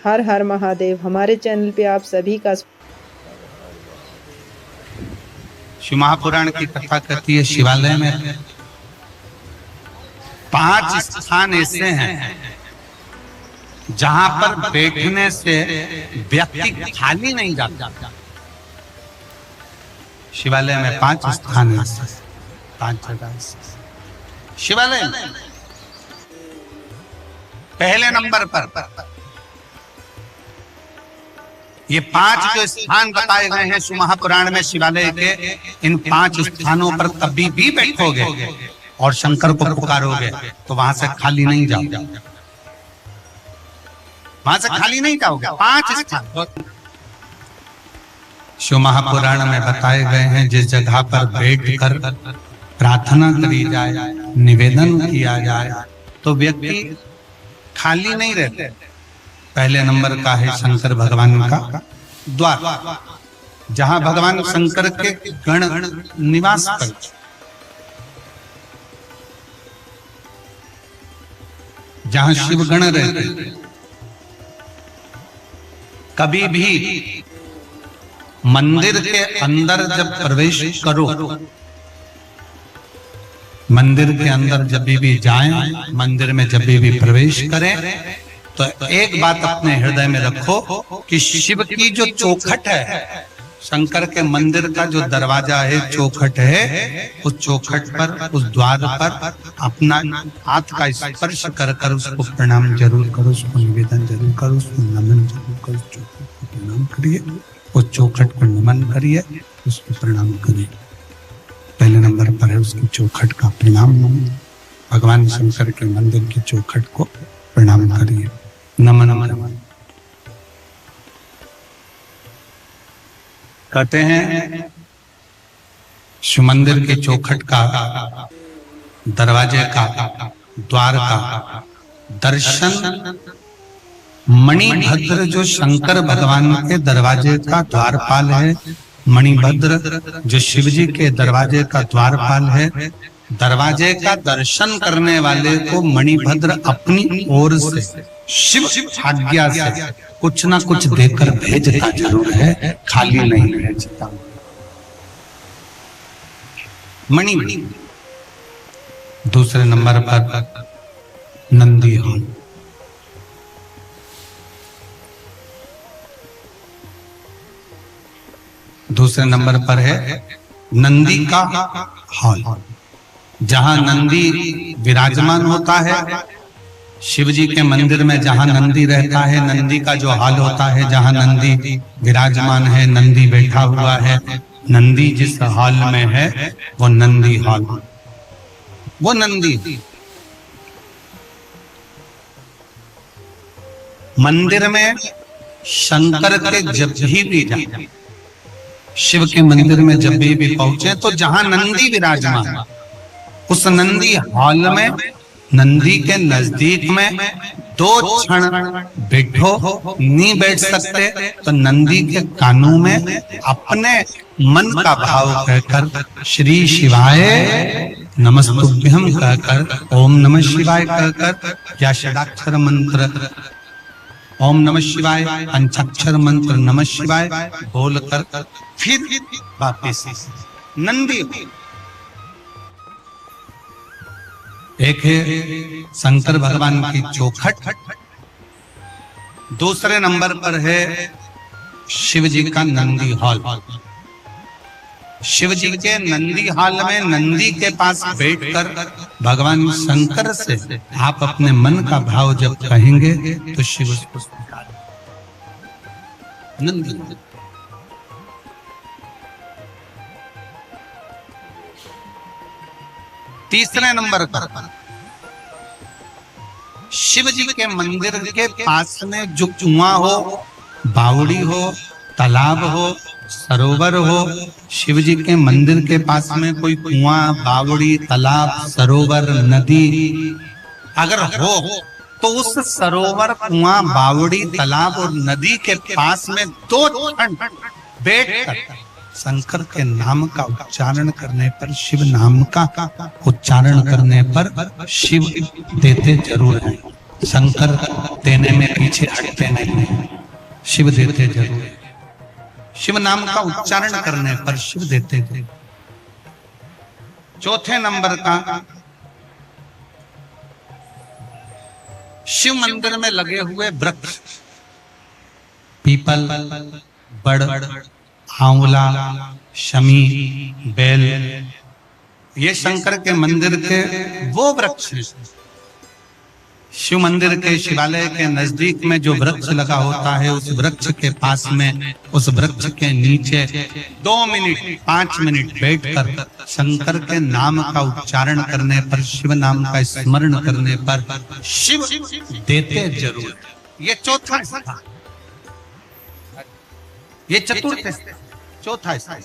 हर हर महादेव। हमारे चैनल पे आप सभी का शिव महापुराण की कथा कहती है, शिवालय में 5 स्थान ऐसे हैं जहां पर बैठने से व्यक्ति खाली नहीं जाता। शिवालय में 5 स्थान है, 5 जगह शिवालय में। पहले नंबर पर ये 5 जो स्थान बताए गए हैं शिव महापुराण में शिवालय के, इन 5 स्थानों पर कभी भी बैठोगे और शंकर को पुकारोगे तो वहां से खाली नहीं जाओगे, वहां से खाली नहीं जाओगे। 5 स्थान शिव महापुराण में बताए गए हैं, जिस जगह पर बैठकर प्रार्थना करी जाए, निवेदन किया जाए तो व्यक्ति खाली नहीं रहते। पहले नंबर का है शंकर भगवान का द्वार, जहां भगवान शंकर के गण निवास करते, जहां शिव गण रहते। कभी भी मंदिर के अंदर जब प्रवेश करो, मंदिर के अंदर जब भी जाएं, मंदिर में जब भी प्रवेश करें तो एक बात अपने हृदय में रखो कि शिव की जो चौखट है, शंकर के मंदिर का जो दरवाजा है, चौखट है, उस चौखट पर, उस द्वार पर अपना हाथ का स्पर्श कर कर उसको प्रणाम जरूर करो, उसको निवेदन जरूर करो, उसको नमन जरूर करो। चौखट को प्रणाम करिए, उस चौखट को नमन करिए, उसको प्रणाम करिए। पहले नंबर पर है उसकी चौखट का प्रणाम। भगवान शंकर के मंदिर की चौखट को प्रणाम करिए, नमन करिए। कहते हैं शिव मंदिर के चौखट का, दरवाजे का, द्वार का दर्शन मणिभद्र जो शंकर भगवान के दरवाजे का द्वारपाल है, मणिभद्र जो शिव जी के दरवाजे का द्वारपाल है, दरवाजे का दर्शन करने वाले को मणिभद्र अपनी ओर से शिव आज्ञा से कुछ ना कुछ देकर भेजता जरूर है, खाली नहीं भेजता। मणि। दूसरे नंबर पर नंदी हॉल, दूसरे नंबर पर है नंदी का हॉल, जहां नंदी विराजमान होता है। शिव जी के मंदिर में जहां नंदी रहता है, नंदी का जो हॉल होता है, जहां नंदी विराजमान है, नंदी बैठा हुआ है, नंदी जिस हॉल में है वो नंदी हॉल, वो नंदी। मंदिर में शंकर के जब भी जाए, शिव के मंदिर में जब भी पहुंचे तो जहां नंदी विराजमान, उस नंदी हॉल में, नंदी के नजदीक में 2 क्षण बैठो। नहीं बैठ सकते तो नंदी के कानों में अपने मन का भाव कहकर श्री शिवाय नमस्तुभ्यं कहकर, ओम नमः शिवाय कहकर, या षडाक्षर मंत्र ओम नमः शिवाय, पंचाक्षर मंत्र नमः शिवाय बोलकर फिर वापस नंदी। एक है शंकर भगवान की चौखट, दूसरे नंबर पर है शिव जी का नंदी हॉल। शिव जी के नंदी हॉल में नंदी के पास बैठकर भगवान शंकर से आप अपने मन का भाव जब कहेंगे तो शिव उसको स्वीकार। नंदी। तीसरे नंबर पर शिव जी के मंदिर के पास में जो कुआं हो, बावड़ी हो, तालाब हो, सरोवर हो, शिव जी के मंदिर के पास में कोई कुआं, बावड़ी, तालाब, सरोवर, नदी अगर हो तो उस सरोवर, कुआं, बावड़ी, तालाब और नदी के पास में 2 क्षण बैठकर शंकर के नाम का उच्चारण करने पर, शिव नाम का उच्चारण करने पर शिव देते जरूर हैं। शंकर देने में पीछे हटते नहीं। शिव देते जरूर। शिव नाम का उच्चारण करने पर शिव देते थे। चौथे नंबर का, शिव मंदिर में लगे हुए वृक्ष, पीपल, बड़, आंवला, शमी, बेल, ये शंकर के मंदिर के वो वृक्ष हैं। शिव मंदिर के शिवालय के नजदीक में जो वृक्ष लगा होता है, उस वृक्ष के पास में, उस वृक्ष के नीचे 2 मिनट 5 मिनट बैठकर शंकर के नाम का उच्चारण करने पर, शिव नाम का स्मरण करने पर शिव देते जरूर। ये चौथा स्थान, ये चतुर्थ स्थान, चौथा स्थान।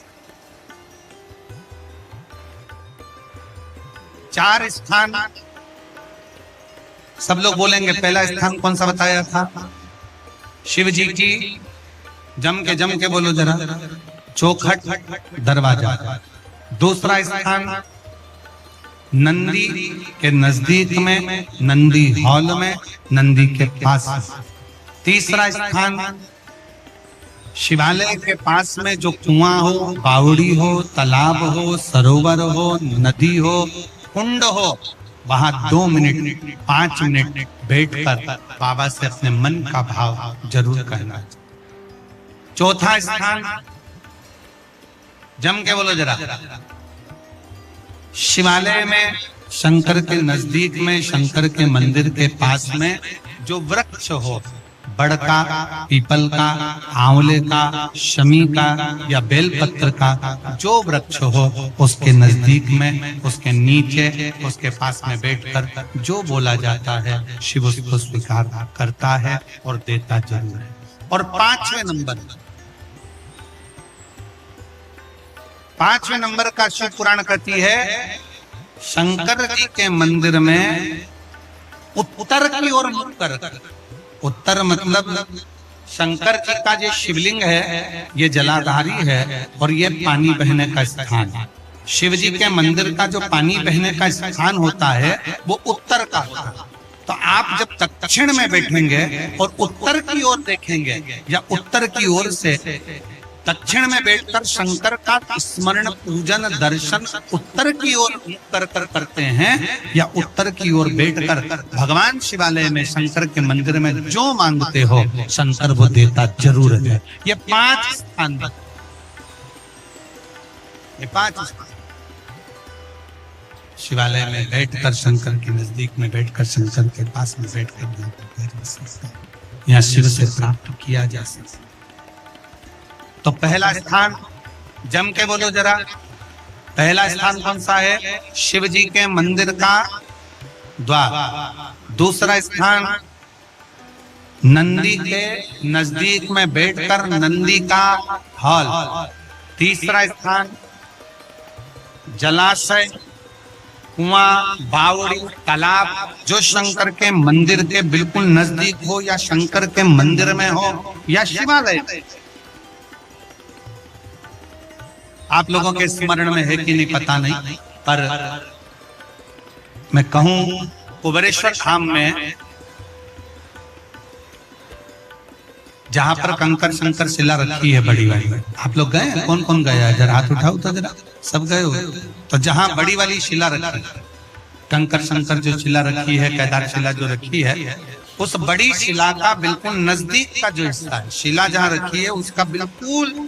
4 स्थान सब लोग बोलेंगे। पहला स्थान कौन सा बताया था? शिव जी की, जम के बोलो जरा, चौखट दरवाजा। दूसरा स्थान नंदी के नजदीक में, नंदी हॉल में, नंदी के पास। तीसरा स्थान शिवालय के पास में जो कुआं हो, बावड़ी हो, तालाब हो, सरोवर हो, नदी हो, कुंड हो, वहां 2 मिनट 5 मिनट बैठकर बाबा से अपने मन का भाव जरूर कहना चाहिए। चौथा स्थान, जम के बोलो जरा, शिवालय में, शंकर के नजदीक में, शंकर के मंदिर के पास में जो वृक्ष हो, बड़ का, पीपल का, आंवले का, शमी का या बेलपत्र का जो वृक्ष हो, उसके नजदीक में, उसके नीचे, उसके पास में बैठकर जो बोला जाता है, शिव उसको स्वीकार करता है और देता जरूर है। और 5वें नंबर का शिव पुराण कहती है, शंकर जी के मंदिर में उत्तर की ओर मुख कर, उत्तर मतलब शंकर जी का जो शिवलिंग है, ये जलाधारी है और ये पानी बहने का स्थान है। शिव जी के मंदिर का जो पानी बहने का स्थान होता है, वो उत्तर का होता है। तो आप जब दक्षिण में बैठेंगे और उत्तर की ओर देखेंगे, या उत्तर की ओर से दक्षिण में बैठकर शंकर का स्मरण, पूजन, दर्शन उत्तर की ओर कर करते हैं, या उत्तर की ओर बैठकर भगवान शिवालय में, शंकर के मंदिर में जो मांगते हो, शंकर वो देता जरूर है। ये 5 स्थान, ये 5 स्थान शिवालय में बैठकर, शंकर के नजदीक में बैठकर, शंकर के पास में बैठकर यहाँ शिव से प्राप्त किया जा सकता। तो पहला स्थान, जम के बोलो जरा, पहला स्थान कौन सा है? शिव जी के मंदिर का द्वार। दूसरा स्थान नंदी के नजदीक में बैठकर नंदी का हॉल। तीसरा स्थान जलाशय, कुआं, बावड़ी, तालाब जो शंकर के मंदिर के बिल्कुल नजदीक हो, या शंकर के मंदिर में हो, या शिवालय। आप लोगों के स्मरण में है कि नहीं पता नहीं, पर मैं कहूं, कुबेरेश्वर धाम में जहां पर कंकर शंकर शिला रखी है बड़ी वाली, आप लोग गए? कौन कौन गया? जरा हाथ उठाओ तो जरा, सब गए हो? तो जहां बड़ी वाली शिला रखी, कंकर शंकर जो शिला रखी है, केदार शिला जो रखी है, उस बड़ी शिला का बिल्कुल नजदीक का जो हिस्सा है, शिला जहां रखी है उसका बिल्कुल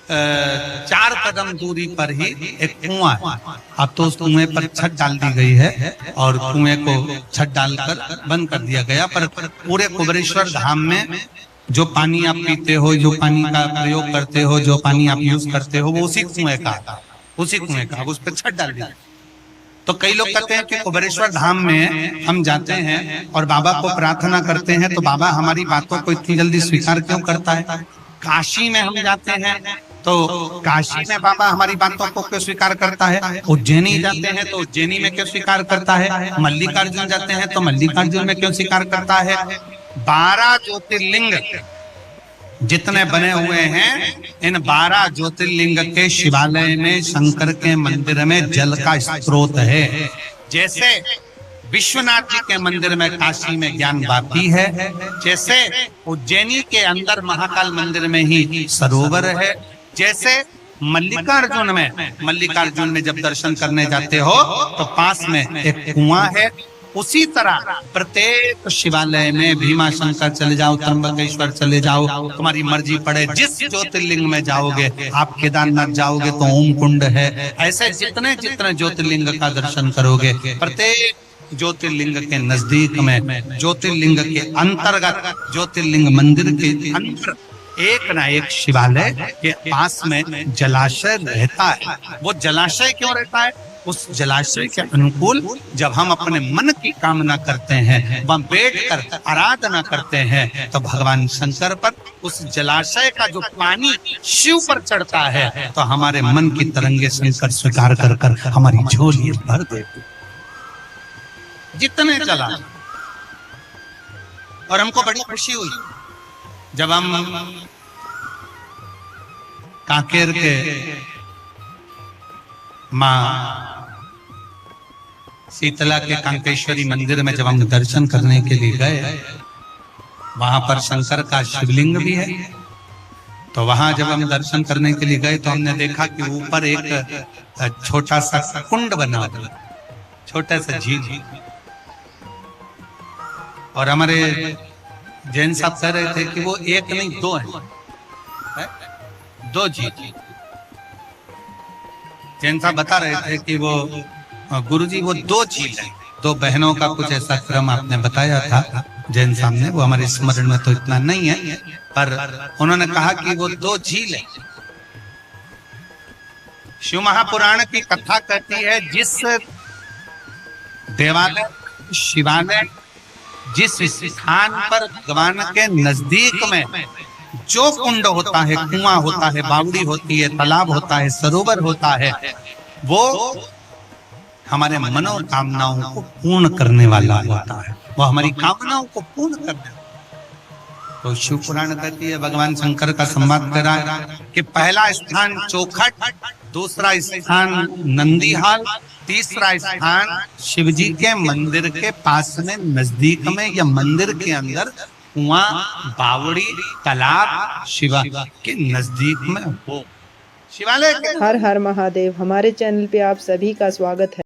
4 कदम दूरी पर ही एक कुआं है। अब तो उस कुएं पर छत डाल दी गई है और कुएं को छत डालकर बंद कर दिया गया, पर पूरे कुबेरेश्वर धाम में जो पानी आप पीते हो, जो पानी का प्रयोग करते हो, जो पानी आप यूज करते हो, वो उसी कुएं का, उसी कुएं का, उस पर छत डाल दी। तो कई लोग कहते हैं कि कुबेरेश्वर धाम में हम जाते हैं और बाबा को प्रार्थना करते हैं, तो बाबा हमारी बातों को इतनी जल्दी स्वीकार क्यों करता है? काशी में हम जाते हैं तो काशी में बाबा हमारी बातों को क्यों स्वीकार करता है? उज्जैनी जाते हैं तो उज्जैनी में क्यों स्वीकार करता है? मल्लिकार्जुन जाते हैं तो मल्लिकार्जुन में क्यों स्वीकार करता है? 12 ज्योतिर्लिंग जितने बने हुए हैं, इन 12 ज्योतिर्लिंग के शिवालय में, शंकर के मंदिर में जल का स्रोत है। जैसे विश्वनाथ जी के मंदिर में काशी में ज्ञान वापी है, जैसे उज्जैनी के अंदर महाकाल मंदिर में ही सरोवर है, जैसे मल्लिकार्जुन में जब दर्शन करने जाते हो तो पास में एक कुआं है, उसी तरह प्रत्येक शिवालय में भीमाशंकर चले जाओ, त्र्यंबकेश्वर चले जाओ, तुम्हारी मर्जी पड़े जिस ज्योतिर्लिंग में जाओगे। आप केदारनाथ जाओगे तो ओम कुंड है, ऐसे जितने जितने ज्योतिर्लिंग का दर्शन करोगे, प्रत्येक ज्योतिर्लिंग के नजदीक में, ज्योतिर्लिंग के अंतर्गत, ज्योतिर्लिंग मंदिर के अंदर एक ना एक शिवालय के पास में जलाशय रहता है। वो जलाशय क्यों रहता है? उस जलाशय के अनुकूल जब हम अपने मन की कामना करते हैं, वहां बैठकर आराधना करते हैं, तो भगवान शंकर पर उस जलाशय का जो पानी शिव पर चढ़ता है, तो हमारे मन की तरंगे शंकर स्वीकार कर कर हमारी झोली भर देते जितने चला। और हमको बड़ी खुशी हुई जब हम कांकेर के माँ शीतला के कांकेश्वरी मंदिर में जब हम दर्शन करने के लिए गए, वहां पर शंकर का शिवलिंग भी है। तो वहां जब हम दर्शन करने के लिए गए तो हमने देखा कि ऊपर एक छोटा सा कुंड बना हुआ, छोटा सा झील। और हमारे जैन साहब कह रहे थे कि वो एक नहीं दो है, दो झील। जैन साहब बता रहे थे कि वो गुरुजी वो दो झील है, दो बहनों का कुछ ऐसा क्रम आपने बताया था जैन साहब ने, वो हमारे स्मरण में तो इतना नहीं है, पर उन्होंने कहा कि वो दो झील है। शिव महापुराण की कथा कहती है, जिस देवालय, शिवालय, जिस स्थान पर भगवान के नजदीक में जो कुंड होता है, कुआं होता है, बावड़ी होती है, तालाब होता है, सरोवर होता है, वो हमारे मनोकामनाओं को पूर्ण करने वाला होता है, वो हमारी कामनाओं को पूर्ण करने वाला। तो शिव पुराण कहती है, भगवान शंकर का संवाद कर रहा है कि पहला स्थान चौखट, दूसरा स्थान नंदीहाल, तीसरा स्थान शिवजी के मंदिर के पास में नजदीक में या मंदिर के अंदर कुआं, बावड़ी, तालाब शिवा के नजदीक में हो शिवालय। हर हर महादेव। हमारे चैनल पे आप सभी का स्वागत है।